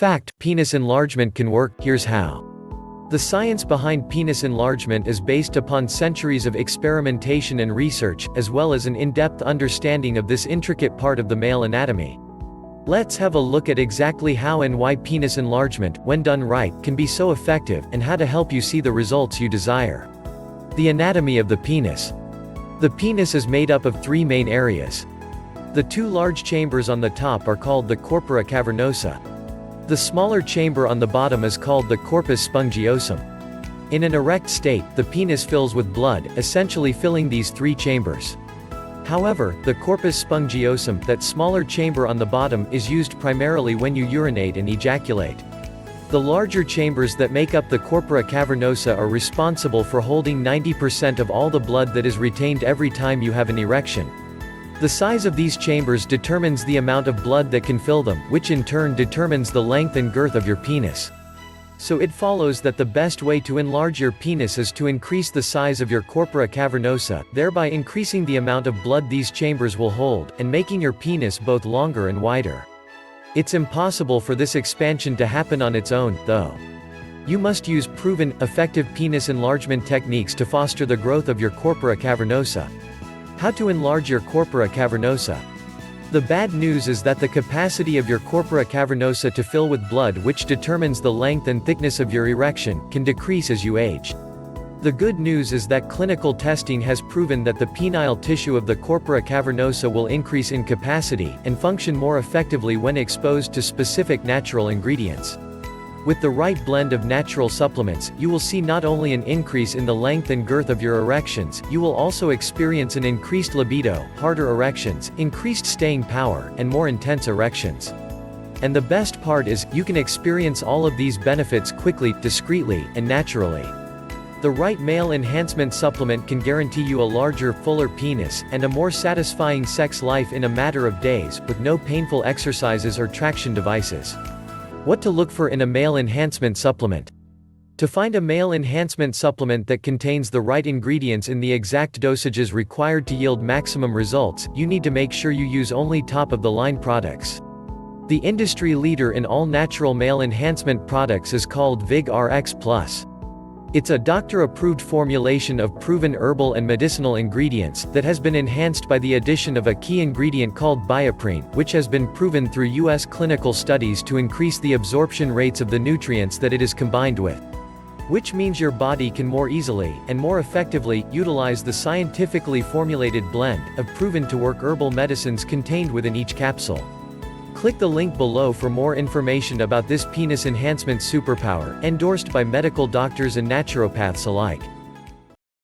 Fact: penis enlargement can work. Here's how. The science behind penis enlargement is based upon centuries of experimentation and research, as well as an in-depth understanding of this intricate part of the male anatomy. Let's have a look at exactly how and why penis enlargement, when done right, can be so effective, and how to help you see the results you desire. The anatomy of the penis. The penis is made up of three main areas. The two large chambers on the top are called the Corpora Cavernosa. The smaller chamber on the bottom is called the Corpus Spongiosum. In an erect state, the penis fills with blood, essentially filling these three chambers. However, the Corpus Spongiosum, that smaller chamber on the bottom, is used primarily when you urinate and ejaculate. The larger chambers that make up the Corpora Cavernosa are responsible for holding 90% of all the blood that is retained every time you have an erection. The size of these chambers determines the amount of blood that can fill them, which in turn determines the length and girth of your penis. So it follows that the best way to enlarge your penis is to increase the size of your corpora cavernosa, thereby increasing the amount of blood these chambers will hold, and making your penis both longer and wider. It's impossible for this expansion to happen on its own, though. You must use proven, effective penis enlargement techniques to foster the growth of your corpora cavernosa. How to enlarge your corpora cavernosa. The bad news is that the capacity of your corpora cavernosa to fill with blood, which determines the length and thickness of your erection, can decrease as you age. The good news is that clinical testing has proven that the penile tissue of the corpora cavernosa will increase in capacity, and function more effectively when exposed to specific natural ingredients. With the right blend of natural supplements, you will see not only an increase in the length and girth of your erections, you will also experience an increased libido, harder erections, increased staying power, and more intense erections. And the best part is, you can experience all of these benefits quickly, discreetly, and naturally. The right male enhancement supplement can guarantee you a larger, fuller penis, and a more satisfying sex life in a matter of days, with no painful exercises or traction devices. What to look for in a male enhancement supplement. To find a male enhancement supplement that contains the right ingredients in the exact dosages required to yield maximum results, you need to make sure you use only top-of-the-line products. The industry leader in all natural male enhancement products is called VIG-RX+. It's a doctor-approved formulation of proven herbal and medicinal ingredients, that has been enhanced by the addition of a key ingredient called bioprine, which has been proven through U.S. clinical studies to increase the absorption rates of the nutrients that it is combined with. Which means your body can more easily, and more effectively, utilize the scientifically formulated blend of proven-to-work herbal medicines contained within each capsule. Click the link below for more information about this penis enhancement superpower, endorsed by medical doctors and naturopaths alike.